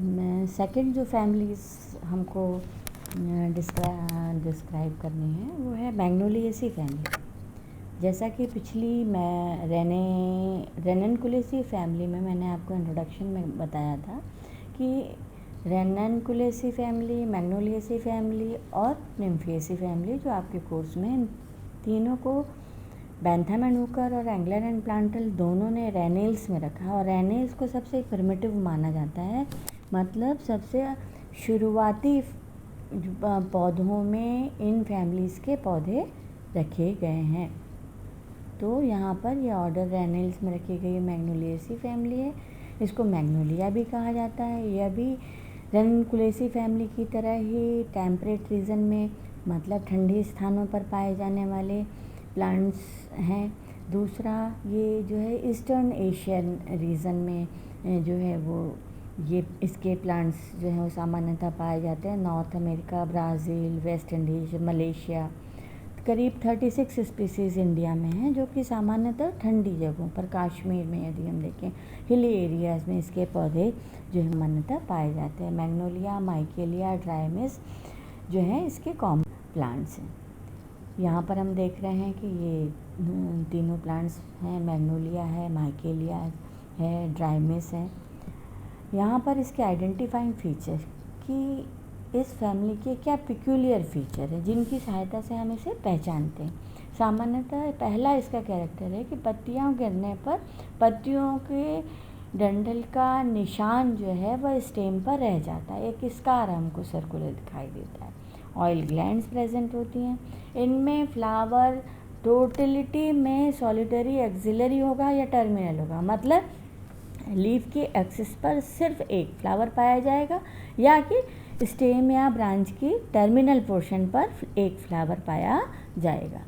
Second जो families हमको describe करनी है वो है मैग्नोलिएसी फैमिली। जैसा कि पिछली मैं रेननकुलेसी फैमिली में मैंने आपको इंट्रोडक्शन में बताया था कि रेननकुलेसी फैमिली, मैग्नोलिएसी फैमिली और निम्फिएसी फैमिली जो आपके कोर्स में, इन तीनों को बैंथम एंड हूकर और एंगलर एंड प्लांटल दोनों ने रेनेल्स में रखा। और रेनेल्स को सबसे प्रिमिटिव माना जाता है, मतलब सबसे शुरुआती पौधों में इन फैमिलीज़ के पौधे रखे गए हैं। तो यहाँ पर ये ऑर्डर रेनेल्स में रखी गई मैग्नोलिएसी फैमिली है। इसको मैग्नोलिया भी कहा जाता है। यह भी रेनकुलेसी फैमिली की तरह ही टेम्परेट रीजन में, मतलब ठंडे स्थानों पर पाए जाने वाले प्लांट्स हैं। दूसरा, ये जो है ईस्टर्न एशियन रीजन में जो है वो ये इसके प्लांट्स जो हैं वो सामान्यतः पाए जाते हैं। North America, Brazil, West Indies, Malaysia, करीब 36 स्पीसीज़ इंडिया में हैं जो कि सामान्यतः ठंडी जगहों पर, कश्मीर में यदि हम देखें हिली एरियाज़ में इसके पौधे जो है सामान्यतः पाए जाते हैं। मैग्नोलिया, माइकेलिया, ड्राइमिस जो हैं इसके कॉमन प्लांट्स हैं। यहाँ पर हम देख रहे हैं कि ये तीनों प्लांट्स हैं, मैग्नोलिया है, माइकेलिया है, ड्राइमिस है। यहाँ पर इसके आइडेंटिफाइंग फीचर कि इस फैमिली के क्या पिक्यूलियर फीचर है जिनकी सहायता से हम इसे पहचानते हैं। सामान्यतः पहला इसका कैरेक्टर है कि पत्तियाँ गिरने पर पत्तियों के डंठल का निशान जो है वह स्टेम पर रह जाता है, एक स्कार हमको सर्कुलर दिखाई देता है। ऑयल ग्लैंड्स प्रेजेंट होती हैं। इनमें फ्लावर टोटलिटी में सॉलिटरी एक्सिलरी होगा या टर्मिनल होगा, मतलब लीफ के एक्सिस पर सिर्फ एक फ्लावर पाया जाएगा या कि स्टेम या ब्रांच की टर्मिनल पोर्शन पर एक फ्लावर पाया जाएगा।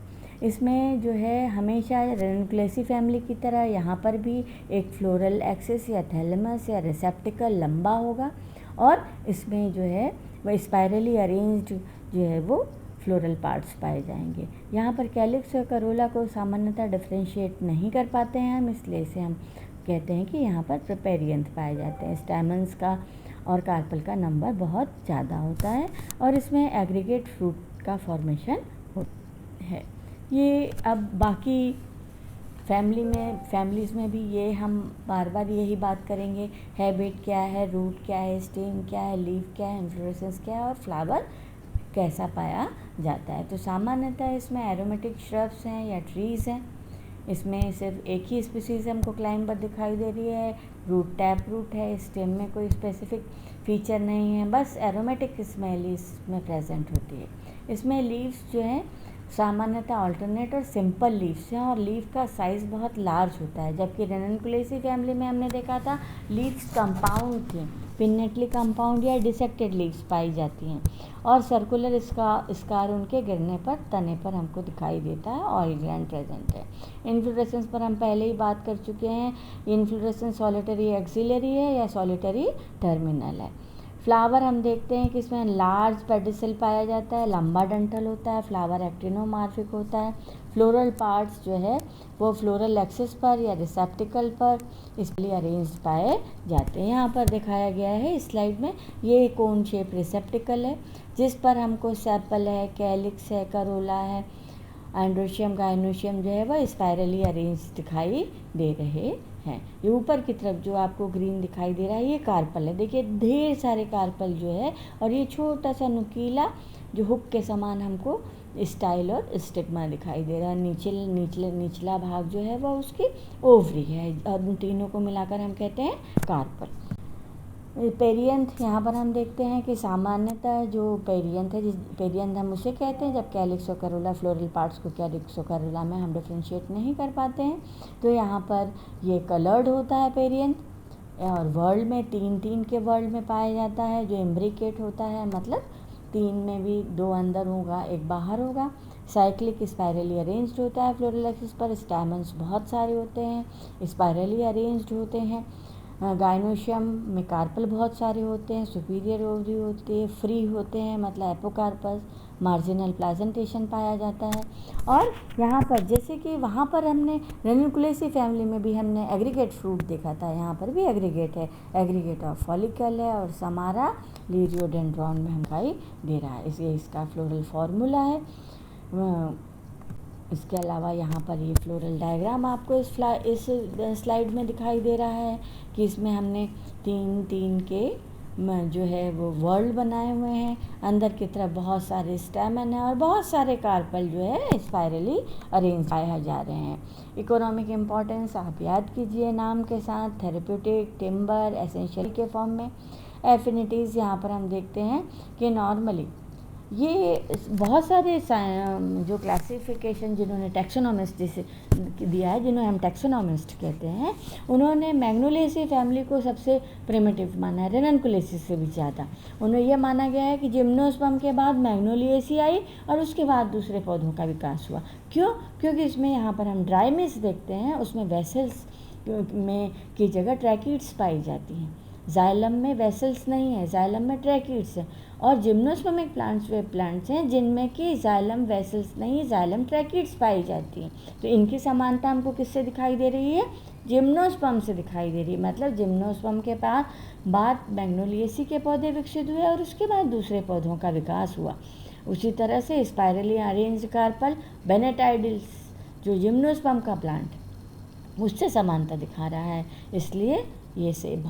इसमें जो है हमेशा रेनकुलेसी फैमिली की तरह यहाँ पर भी एक फ्लोरल एक्सिस या थैलेमस या रिसेप्टिकल लंबा होगा और इसमें जो है वह स्पाइरली अरेंज्ड जो है वो फ्लोरल पार्ट्स पाए जाएंगे। यहाँ पर कैलिक्स और करोला को सामान्यतः डिफ्रेंशिएट नहीं कर पाते हैं हम, इसलिए इसे हम कहते हैं कि यहाँ पर प्रिपेरियंथ पाए जाते हैं। स्टैमन्स का और कार्पल का नंबर बहुत ज़्यादा होता है और इसमें एग्रीगेट फ्रूट का फॉर्मेशन होता है। ये अब बाकी फैमिलीज़ में भी ये हम बार बार यही बात करेंगे, हैबिट क्या है, रूट क्या है, स्टेम क्या है, लीफ क्या है, इन्फ्लोरेसेंस क्या है और फ्लावर कैसा पाया जाता है। तो सामान्यतः इसमें एरोमेटिक श्रब्स हैं या ट्रीज़ हैं। इसमें सिर्फ एक ही स्पीसीज़ हमको क्लाइंबर दिखाई दे रही है, रूट टैप रूट है, स्टेम में कोई स्पेसिफिक फीचर नहीं है, बस एरोमेटिक स्मेल इसमें प्रेजेंट होती है। इसमें लीव्स जो हैं सामान्यतः अल्टरनेट और सिंपल लीव्स हैं और लीफ का साइज़ बहुत लार्ज होता है, जबकि रेनकुलेसी फैमिली में हमने देखा था लीव्स कंपाउंड थी, पिन्नेटली कंपाउंड या डिसेक्टेड लीव्स पाई जाती हैं और सर्कुलर स्कार उनके गिरने पर तने पर हमको दिखाई देता है। ऑयल ग्लैंड प्रेजेंट है। इन्फ्लोरेसेंस पर हम पहले ही बात कर चुके हैं। इन्फ्लोरेसेंस सॉलिटरी एक्सिलरी है या सॉलिटरी टर्मिनल है। फ्लावर हम देखते हैं कि इसमें लार्ज पेडिसल पाया जाता है, लंबा डंठल होता है, फ्लावर एक्टिनोमार्फिक होता है। फ्लोरल पार्ट्स जो है वो फ्लोरल एक्सिस पर या रिसेप्टिकल पर इसलिए अरेंज्ड पाए जाते हैं। यहाँ पर दिखाया गया है इस स्लाइड में, ये कोन शेप रिसेप्टिकल है जिस पर हमको सेपल है, कैलिक्स है, करोला है, एंड्रोशियम, गाइनोशियम जो है वह स्पाइरली अरेंज दिखाई दे रहे हैं। ये ऊपर की तरफ जो आपको ग्रीन दिखाई दे रहा है ये कार्पल है। देखिए ढेर सारे कार्पल जो है और ये छोटा सा नुकीला जो हुक के समान हमको स्टाइल और स्टिग्मा दिखाई दे रहा है। निचला भाग जो है वह उसकी ओवरी है और उन तीनों को मिलाकर हम कहते हैं कार्पल। पेरियंथ यहाँ पर हम देखते हैं कि सामान्यतः जो पेरियंथ है, पेरियंथ हम उसे कहते हैं जब कैलिक्स और करोला फ्लोरल पार्ट्स को कैलिक्स और करोला में हम डिफ्रेंशिएट नहीं कर पाते हैं। तो यहाँ पर ये कलर्ड होता है पेरियंथ और वर्ल्ड में तीन के वर्ल्ड में पाया जाता है जो इम्ब्रिकेट होता है, मतलब 3 में भी 2 अंदर होगा, 1 बाहर होगा। साइक्लिक स्पाइरली अरेंज्ड होता है फ्लोरल एक्सिस पर, स्टैमन्स बहुत सारे होते हैं, स्पाइरली अरेंज्ड होते हैं। गाइनोशियम में कार्पल बहुत सारे होते हैं, सुपीरियर ओवरी होती है, फ्री होते हैं मतलब एपोकार्पस, मार्जिनल प्लाजेंटेशन पाया जाता है। और यहाँ पर जैसे कि वहाँ पर हमने रेनिकुलेसी फैमिली में भी हमने एग्रीगेट फ्रूट देखा था, यहाँ पर भी एग्रीगेट है, एग्रीगेट ऑफ फॉलिकल है और समारा लीरियोडेंड्रॉन में दिखाई दे रहा है। ये इसका फ्लोरल फार्मूला है। इसके अलावा यहाँ पर ये फ्लोरल डायग्राम आपको इस स्लाइड में दिखाई दे रहा है कि इसमें हमने 3 के जो है वो वर्ल्ड बनाए हुए हैं। अंदर की तरफ बहुत सारे स्टेमन हैं और बहुत सारे कार्पल जो है स्पाइरली अरेंज पाए जा रहे हैं। इकोनॉमिक इम्पोर्टेंस आप याद कीजिए नाम के साथ, थेरेप्यूटिक, टिम्बर, एसेंशियल के फॉर्म में। एफिनिटीज़ यहाँ पर हम देखते हैं कि नॉर्मली ये बहुत सारे जो क्लासिफिकेशन जिन्होंने टैक्सोनॉमिस्ट जिसे दिया है, जिन्होंने हम टैक्सोनॉमिस्ट कहते हैं, उन्होंने मैग्नोलिएसी फैमिली को सबसे प्रिमिटिव माना है, रेननकुलेसी से भी ज़्यादा। उन्हें यह माना गया है कि जिम्नोस्पर्म के बाद मैग्नोलिएसी आई और उसके बाद दूसरे पौधों का विकास हुआ। क्यों? क्योंकि इसमें यहाँ पर हम ड्राइमिस देखते हैं, उसमें वेसल्स में की जगह ट्रैकिड्स पाई जाती हैं। जाइलम में वेसल्स नहीं है, जाइलम में ट्रैकिड्स है। और जिम्नोस्पर्मिक प्लांट्स वे प्लांट्स हैं जिनमें कि जाइलम वेसल्स नहीं, जाइलम ट्रैकिड्स पाई जाती हैं। तो इनकी समानता हमको किससे दिखाई दे रही है? जिम्नोस्पर्म से दिखाई दे रही है। मतलब जिम्नोस्पर्म के बाद मैग्नोलिएसी के पौधे विकसित हुए और उसके बाद दूसरे पौधों का विकास हुआ। उसी तरह से स्पाइरली अरेंज्ड कार्पल बेनेटाइडिल्स जो जिम्नोस्पर्म का प्लांट उससे समानता दिखा रहा है, इसलिए ये से